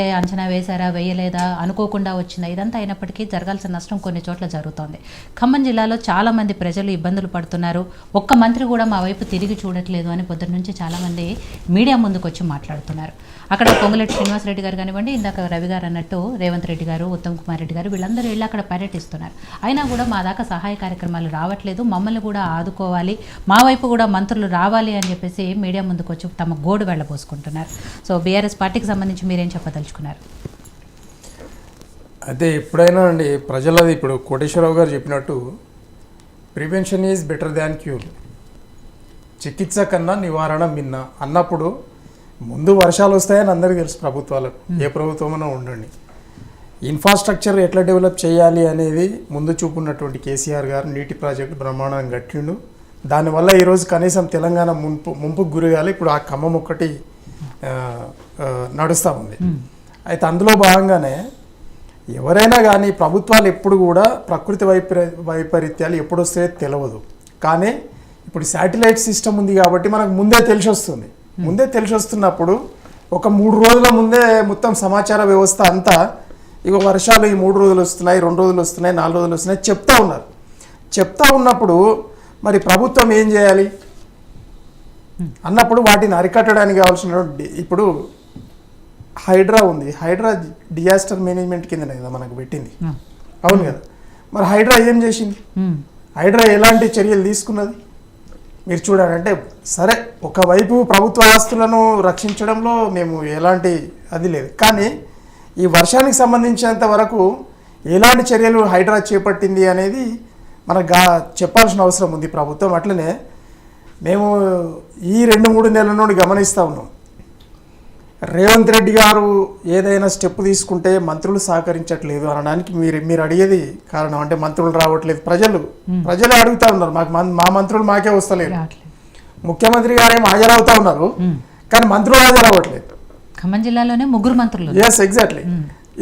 అంచనా వేశారా వేయలేదా అనుకోకుండా వచ్చిందా ఇదంతా అయినప్పటికీ జరగాల్సిన నష్టం కొన్ని చోట్ల జరుగుతోంది. ఖమ్మం జిల్లాలో చాలామంది ప్రజలు ఇబ్బందులు పడుతున్నారు. ఒక్క మంత్రి కూడా మా వైపు తిరిగి చూడట్లేదు అని పొద్దున్న నుంచి చాలామంది మీడియా ముందుకు వచ్చి మాట్లాడుతున్నారు. అక్కడ పొంగులేటి శ్రీనివాసరెడ్డి గారు కానివ్వండి, ఇందాక రవి గారు అన్నట్టు రేవంత్ రెడ్డి గారు, ఉత్తమ్ కుమార్ రెడ్డి గారు వీళ్ళందరూ వెళ్ళి అక్కడ పర్యటిస్తున్నారు. అయినా కూడా మా దాకా సహాయ కార్యక్రమాలు రావట్లేదు, మమ్మల్ని కూడా ఆదుకోవాలి, మా వైపు కూడా మంత్రులు రావాలి అని చెప్పేసి మీడియా ముందుకు వచ్చి తమ గోడు వెళ్ళబోసుకుంటున్నారు. సో బీఆర్ఎస్ పార్టీకి సంబంధించి మీరేం చెప్పదలుచుకున్నారు? అదే ఎప్పుడైనా అండి ప్రజలది ఇప్పుడు కోటేశ్వరరావు గారు చెప్పినట్టు prevention is better than cure, చికిత్స కన్నా నివారణ మిన్న అన్నప్పుడు ముందు వర్షాలు వస్తాయని అందరికీ తెలుసు ప్రభుత్వాలకు, ఏ ప్రభుత్వమైనా ఉండండి. ఇన్ఫ్రాస్ట్రక్చర్ ఎట్లా డెవలప్ చేయాలి అనేది ముందు చూపున్నటువంటి కేసీఆర్ గారు నీటి ప్రాజెక్టు బ్రహ్మాండంగా కట్టిండు. దానివల్ల ఈరోజు కనీసం తెలంగాణ ముంపుకు గురిగాలి. ఇప్పుడు ఆ ఖమ్మం ఒక్కటి నడుస్తూ ఉంది. అయితే అందులో భాగంగానే ఎవరైనా కానీ ప్రభుత్వాలు ఎప్పుడు కూడా ప్రకృతి వైపరీత్యాలు ఎప్పుడు వస్తాయో తెలియదు. కానీ ఇప్పుడు శాటిలైట్ సిస్టమ్ ఉంది కాబట్టి మనకు ముందే తెలిసి వస్తుంది. ముందే తెలిసి వస్తున్నప్పుడు ఒక 3 రోజుల ముందే మొత్తం సమాచార వ్యవస్థ అంతా ఇక వర్షాలు ఈ 3 రోజులు వస్తున్నాయి, 2 రోజులు వస్తున్నాయి, 4 రోజులు వస్తున్నాయి చెప్తా ఉన్నారు. చెప్తా ఉన్నప్పుడు మరి ప్రభుత్వం ఏం చేయాలి అన్నప్పుడు వాటిని అరికట్టడానికి కావాల్సిన ఇప్పుడు హైడ్రా ఉంది. హైడ్రా డిజాస్టర్ మేనేజ్మెంట్ కిందనే కదా మనకు పెట్టింది, అవును కదా? మరి హైడ్రా ఏం చేసింది? హైడ్రా ఎలాంటి చర్యలు తీసుకున్నది మీరు చూడండి. అంటే సరే, ఒకవైపు ప్రభుత్వ ఆస్తులను రక్షించడంలో మేము ఎలాంటి అది లేదు, కానీ ఈ వర్షానికి సంబంధించినంత వరకు ఎలాంటి చర్యలు హైడ్రా చేపట్టింది అనేది మనకు చెప్పాల్సిన అవసరం ఉంది ప్రభుత్వం. అట్లనే మేము ఈ 2-3 నెలల నుండి గమనిస్తూ ఉన్నాం. రేవంత్ రెడ్డి గారు ఏదైనా స్టెప్ తీసుకుంటే మంత్రులు సహకరించట్లేదు అనడానికి మీరు అడిగేది కారణం. అంటే మంత్రులు రావట్లేదు, ప్రజలే అడుగుతా ఉన్నారు, మా మంత్రులు మాకే వస్తలేదు. ముఖ్యమంత్రి గారేమో హాజరవుతా ఉన్నారు, కానీ మంత్రులు హాజరవ్వట్లేదు. ఖమ్మం జిల్లాలోనే 3 మంత్రులు. Yes, exactly.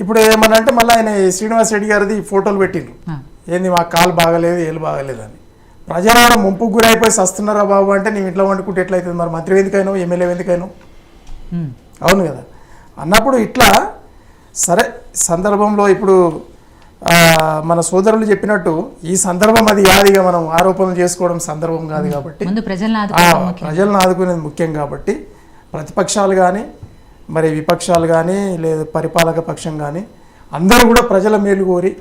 ఇప్పుడు ఏమనంటే మళ్ళీ ఆయన శ్రీనివాస్ రెడ్డి గారిది ఫోటోలు పెట్టిండ్రు, ఏంది మా కాలు బాగలేదు, ఏళ్ళు బాగలేదు అని. ప్రజలు ముంపుకు గురైపోయి వస్తున్నారా బాబు అంటే నీవు ఇంట్లో వండుకుంటే ఎట్లయితుంది? మరి మంత్రి ఎందుకైనా, ఎమ్మెల్యే ఎందుకైనా, అవును కదా? అన్నప్పుడు ఇట్లా సరే సందర్భంలో ఇప్పుడు మన సోదరులు చెప్పినట్టు ఈ సందర్భం అది కాదుగా, మనం ఆరోపణలు చేసుకోవడం సందర్భం కాదు కాబట్టి ప్రజలను ఆదుకునేది ముఖ్యం. కాబట్టి ప్రతిపక్షాలు కానీ మరి విపక్షాలు కానీ లేదా పరిపాలక పక్షం కానీ అందరూ కూడా ప్రజల మేలు కోరి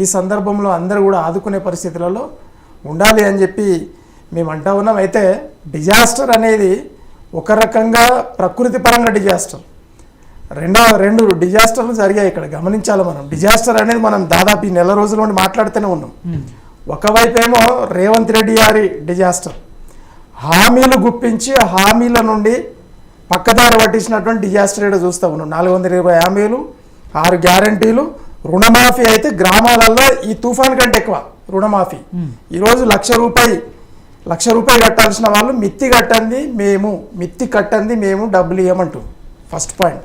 ఈ సందర్భంలో అందరూ కూడా ఆదుకునే పరిస్థితులలో ఉండాలి అని చెప్పి మేము అంటా ఉన్నాం. అయితే డిజాస్టర్ అనేది ఒక రకంగా ప్రకృతి పరంగా డిజాస్టర్, రెండు డిజాస్టర్లు జరిగాయి ఇక్కడ గమనించాలి మనం. డిజాస్టర్ అనేది మనం దాదాపు ఈ నెల రోజుల నుండి మాట్లాడుతూనే ఉన్నాం. ఒకవైపు ఏమో రేవంత్ రెడ్డి గారి డిజాస్టర్, హామీలు గుప్పించి హామీల నుండి పక్కదారి పట్టించినటువంటి డిజాస్టర్ ఇక్కడ చూస్తూ ఉన్నాం. 420 హామీలు, 6 గ్యారంటీలు, రుణమాఫీ అయితే గ్రామాలలో ఈ తుఫాన్ కంటే ఎక్కువ రుణమాఫీ. ఈరోజు లక్ష రూపాయలు కట్టాల్సిన వాళ్ళు మిత్తి కట్టంది మేము డబ్బులు ఇవ్వమంటూ ఫస్ట్ పాయింట్.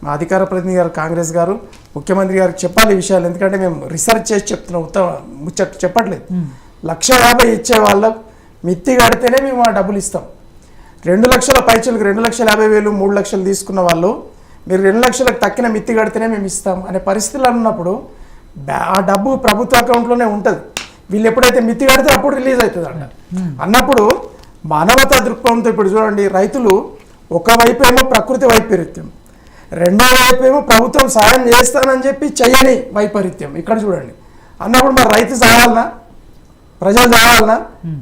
మా అధికార ప్రతినిధి గారు కాంగ్రెస్ గారు ముఖ్యమంత్రి గారికి చెప్పాలి ఈ విషయాలు, ఎందుకంటే మేము రీసెర్చ్ చేసి చెప్తున్నాం, ముచ్చట చెప్పట్లేదు. 1,50,000 ఇచ్చే వాళ్ళకు మిత్తి కడితేనే మేము ఆ డబ్బులు ఇస్తాం. 2 లక్షల పైచలకు 2,50,000 3 లక్షలు తీసుకున్న వాళ్ళు మీరు 2 లక్షలకు తక్కిన మిత్తి కడితేనే మేము ఇస్తాం అనే పరిస్థితులు ఉన్నప్పుడు ఆ డబ్బు ప్రభుత్వ అకౌంట్లోనే ఉంటుంది. వీళ్ళు ఎప్పుడైతే మిత్తి కడితే అప్పుడు రిలీజ్ అవుతుంది అన్నప్పుడు మానవతా దృక్పథంతో ఇప్పుడు చూడండి, రైతులు ఒకవైపు ఏమో ప్రకృతి వైపరీత్యం, రెండో వైపు ఏమో ప్రభుత్వం సాయం చేస్తానని చెప్పి చేయని వైపరీత్యం. ఇక్కడ చూడండి అన్నప్పుడు మరి రైతు చావాలనా, ప్రజలు చావాలనా?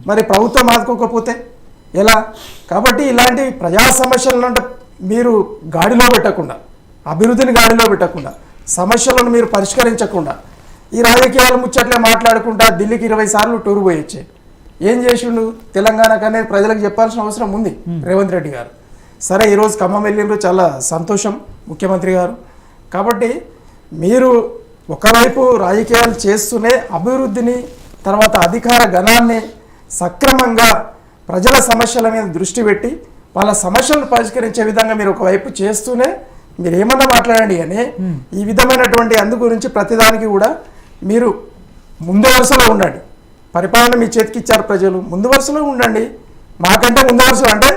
మరి ప్రభుత్వం ఆదుకోకపోతే ఎలా? కాబట్టి ఇలాంటి ప్రజా సమస్యలను అంటే మీరు గాడిలో పెట్టకుండా, అభివృద్ధిని గాడిలో పెట్టకుండా, సమస్యలను మీరు పరిష్కరించకుండా ఈ రాజకీయాలు ముచ్చట్లే మాట్లాడుకుంటా ఢిల్లీకి 20 సార్లు టూర్ పోయొచ్చే ఏం చేసిండు తెలంగాణకు అనేది ప్రజలకు చెప్పాల్సిన అవసరం ఉంది రేవంత్ రెడ్డి గారు. సరే ఈరోజు ఖమ్మం వెళ్ళిండ్రు, చాలా సంతోషం ముఖ్యమంత్రి గారు. కాబట్టి మీరు ఒకవైపు రాజకీయాలు చేస్తూనే అభివృద్ధిని, తర్వాత అధికార గణాన్ని సక్రమంగా ప్రజల సమస్యల మీద దృష్టి పెట్టి వాళ్ళ సమస్యలను పరిష్కరించే విధంగా మీరు ఒకవైపు చేస్తూనే మీరు ఏమన్నా మాట్లాడండి. కానీ ఈ విధమైనటువంటి అందు గురించి ప్రతిదానికి కూడా మీరు ముందు వరుసలో ఉండండి. పరిపాలన మీ చేతికి ఇచ్చారు ప్రజలు, ముందు వరుసలో ఉండండి. మాకంటే ముందు వరుసలో అంటే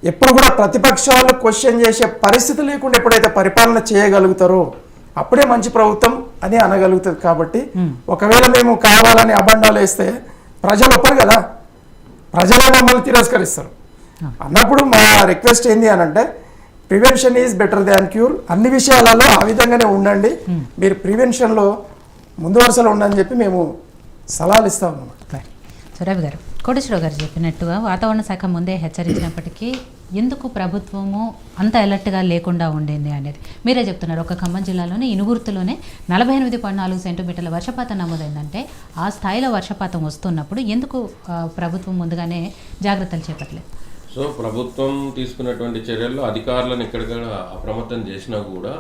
ఎప్పుడు కూడా ప్రతిపక్షాలు క్వశ్చన్ చేసే పరిస్థితి లేకుండా ఎప్పుడైతే పరిపాలన చేయగలుగుతారో అప్పుడే మంచి ప్రభుత్వం అని అనగలుగుతుంది. కాబట్టి ఒకవేళ మేము కావాలని అబండాలు వేస్తే ప్రజలు ఒప్పరు కదా, ప్రజలే మమ్మల్ని తిరస్కరిస్తారు. అన్నప్పుడు మా రిక్వెస్ట్ ఏంది అని అంటే prevention is better than cure. అన్ని విషయాలలో ఆ విధంగానే ఉండండి, మీరు ప్రివెన్షన్లో ముందు వరుసలో ఉండని చెప్పి మేము సలహాలు ఇస్తాం అన్నమాట. సో రవి గారు, కోటేశ్వరరావు గారు చెప్పినట్టుగా వాతావరణ శాఖ ముందే హెచ్చరించినప్పటికీ ఎందుకు ప్రభుత్వము అంత అలర్ట్గా లేకుండా ఉండింది అనేది మీరే చెప్తున్నారు. ఒక ఖమ్మం జిల్లాలోనే ఇనుగుర్తులోనే 48.4 సెంటీమీటర్ల వర్షపాతం నమోదైందంటే ఆ స్థాయిలో వర్షపాతం వస్తున్నప్పుడు ఎందుకు ప్రభుత్వం ముందుగానే జాగ్రత్తలు చేపట్టలేదు? సో ప్రభుత్వం తీసుకున్నటువంటి చర్యల్లో అధికారులను ఎక్కడికక్కడ అప్రమత్తం చేసినా కూడా